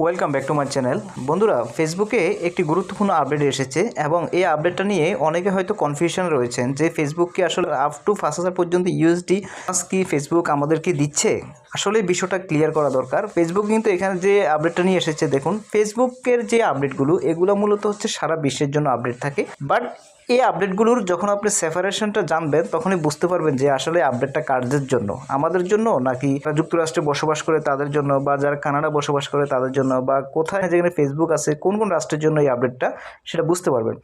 Welcome back to my channel. বন্ধুরা, ফেসবুকে একটি গুরুত্বপূর্ণ আপডেট এসেছে এবং এই আপডেটটা নিয়ে অনেকে হয়তো কনফিউশন রয়েছেন যে ফেসবুক কি আসলে আপ টু 5,000 পর্যন্ত ইউএসডি কি ফেসবুক আমাদেরকে দিচ্ছে। আসলে বিষয়টা ক্লিয়ার করা দরকার। ফেসবুক কিন্তু এখানে যে আপডেটটা নিয়ে এসেছে, দেখুন ফেসবুকের যে আপডেটগুলো এগুলো মূলত হচ্ছে সারা বিশ্বের জন্য আপডেট থাকে, বাট এই আপডেটগুলোর যখন আপনি সেপারেশনটা জানবেন তখনই বুঝতে পারবেন যে আসলে আপডেটটা কাদের জন্য, আমাদের জন্য নাকি যুক্তরাষ্ট্রে বসবাস করে তাদের জন্য, বা যারা কানাডা বসবাস করে তাদের জন্য, বা কোথায় যেখানে ফেসবুক আছে কোন কোন রাষ্ট্রের জন্য এই আপডেটটা সেটা বুঝতে পারবেন।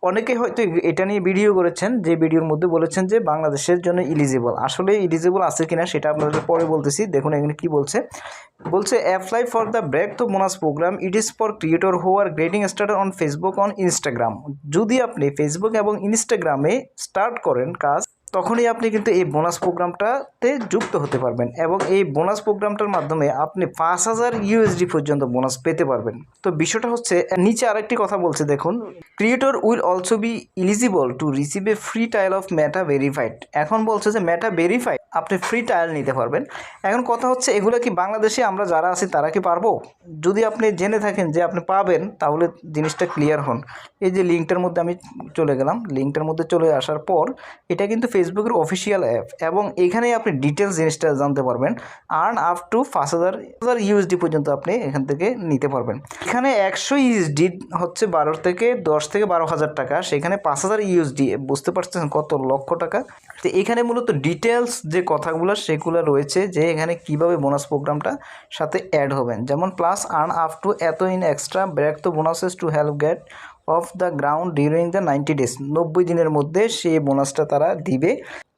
অনেকে হয়তো এটা নিয়ে ভিডিও করেছেন, যে ভিডিওর মধ্যে বলেছেন যে বাংলাদেশের জন্য ইলিজিবল। আসলে ইলিজিবল আছে কিনা সেটা আপনাদের পরে বলতেছি। দেখুন এখানে কি বলছে apply for the breakthrough bonus program, it is for creator who are getting started on Facebook on Instagram. যদি আপনি ফেসবুক এবং ইনস্টাগ্রামে স্টার্ট করেন কাজ, তখনই আপনি কিন্তু এই বোনাস প্রোগ্রামটাতে যুক্ত হতে পারবেন এবং এই বোনাস প্রোগ্রামটার মাধ্যমে আপনি 5,000 ইউএসডি পর্যন্ত বোনাস পেতে পারবেন। তো বিষয়টা হচ্ছে, নিচে আরেকটি কথা বলছে দেখুন, creator will also be eligible to receive a free trial of meta verified. এখন বলছে যে মেটা ভেরিফাইড আপনি ফ্রি ট্রায়াল নিতে পারবেন। এখন কথা হচ্ছে, এগুলো কি বাংলাদেশে আমরা যারা আছি তারা কি পারবো? যদি আপনি জেনে থাকেন যে আপনি পাবেন তাহলে জিনিসটা ক্লিয়ার হন। এই যে লিঙ্কটার মধ্যে আমি চলে গেলাম, লিঙ্কটার মধ্যে চলে আসার পর এটা কিন্তু ফেসবুকের অফিসিয়াল অ্যাপ এবং এখানে আপনি ডিটেলস জিনিসটা জানতে পারবেন। আর্ন আপ টু 5,000 ইউএসডি পর্যন্ত আপনি এখান থেকে নিতে পারবেন। এখানে 100 ইউএসডি হচ্ছে 10 থেকে 12,000 টাকা, সেখানে 5,000 ইউএসডি, বুঝতে পারছেন কত লক্ষ টাকা। তো এখানে মূলত ডিটেলস যে কথাগুলো সেগুলো রয়েছে, যে এখানে কিভাবে বোনাস প্রোগ্রামটা সাথে অ্যাড হবেন, যেমন প্লাস আর্ন আপ টু এত ইন এক্সট্রা ব্রেক তো bonuses to help gate of the ground during the 90 days. 90 দিনের মধ্যে সেই বোনাসটা তারা দিবে।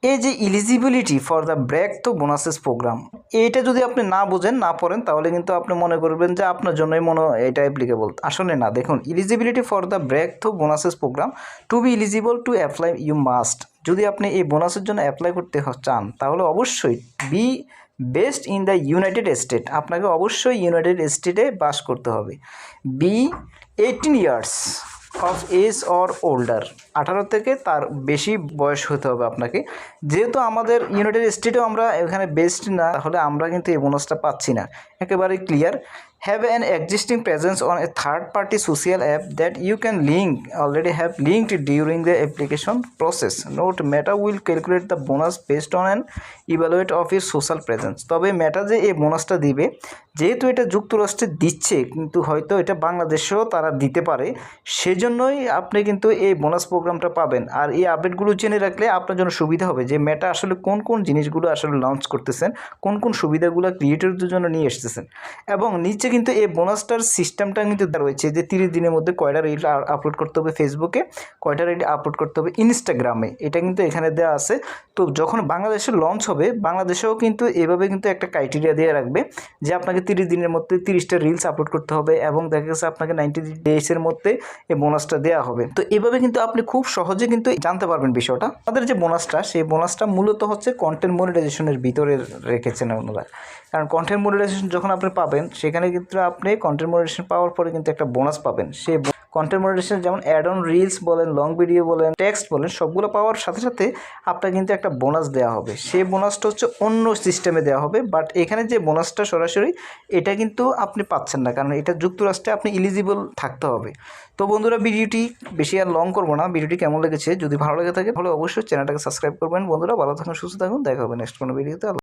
এই যে eligibility for the breakthrough bonuses programme, এইটা যদি আপনি না বোঝেন না পড়েন তাহলে কিন্তু আপনি মনে করবেন যে আপনার জন্যই এটা অ্যাপ্লিকেবল। আসলে না, দেখুন eligibility for the breakthrough bonuses program, to be eligible to apply you must. যদি আপনি এই বোনাসের জন্য অ্যাপ্লাই করতে চান তাহলে অবশ্যই be based in the United State, আপনাকে অবশ্যই ইউনাইটেড স্টেটে বাস করতে হবে। Be 18 years of age or older, 18 থেকে তার বেশি বয়স হতে হবে আপনাকে। যেহেতু আমাদের ইউনাইটেড স্টেটেও আমরা এখানে বেস্ট না, তাহলে আমরা কিন্তু এই বোনাসটা পাচ্ছি না, একেবারে clear. Have an existing presence on a third party social app that you can link already have linked during the application process. Note Meta will calculate the bonus based on an evaluate of your social presence. তবে Meta যে এই বোনাসটা দিবে, যেহেতু এটা যুক্তরাষ্ট্রে দিচ্ছে কিন্তু হয়তো এটা বাংলাদেশেও তারা দিতে পারে, সেজন্যই আপনি কিন্তু এই বোনাস প্রোগ্রামটা পাবেন। আর এই আপডেটগুলো জেনে রাখলে আপনার জন্য সুবিধা হবে যে মেটা আসলে কোন কোন জিনিসগুলো আসলে লঞ্চ করতেছেন, কোন কোন সুবিধাগুলো ক্রিয়েটরদের জন্য নিয়ে এসতেছেন। এবং নিচে কিন্তু এই বোনাসটার সিস্টেমটা কিন্তু রয়েছে যে 30 দিনের মধ্যে কয়টা রিল আপলোড করতে হবে ফেসবুকে, কয়টা রিল আপলোড করতে হবে ইনস্টাগ্রামে, এটা কিন্তু এখানে দেওয়া আছে। তো যখন বাংলাদেশে লঞ্চ হবে, বাংলাদেশেও কিন্তু এভাবে কিন্তু একটা ক্রাইটেরিয়া দিয়ে রাখবে যে আপনাকে 30 দিনের মধ্যে 30টা রিলস আপলোড করতে হবে এবং দেখা গেছে আপনাকে 90 ডেজের মধ্যে এই বোনাসটা দেওয়া হবে। তো এভাবে কিন্তু আপনি খুব সহজে কিন্তু জানতে পারবেন বিষয়টা। আমাদের যে বোনাসটা, সেই বোনাসটা মূলত হচ্ছে কন্টেন্ট মনিটাইজেশনের ভিতরে রেখেছেন ওনারা। কারণ কন্টেন্ট মনিটাইজেশন যখন আপনি পাবেন, সেখানে কিন্তু আপনি কন্টেন্ট মনিটাইজেশন পাওয়ার পরে কিন্তু একটা বোনাস পাবেন। সেই কন্টেন্ট মনিটাইজেশন যেমন অ্যাড অন রিলস বলেন, লং ভিডিও বলেন, টেক্সট বলেন, সবগুলো পাওয়ার সাথে সাথে আপনার কিন্তু একটা বোনাস দেওয়া হবে। সেই বোনাসটা হচ্ছে অন্য সিস্টেমে দেওয়া হবে, বাট এখানে যে বোনাসটা সরাসরি এটা কিন্তু আপনি পাচ্ছেন না, কারণ এটা যুক্তরাষ্ট্রে আপনি এলিজিবল থাকতে হবে। তো বন্ধুরা, ভিডিওটি বেশি আর লং করবো না। ভিডিওটি কেমন লেগেছে, যদি ভালো লেগে থাকে তাহলে অবশ্যই চ্যানেলটাকে সাবস্ক্রাইব করবেন। বন্ধুরা ভালো থাকুন, সুস্থ থাকুন, দেখা হবে নেক্সট কোনো ভিডিওতে।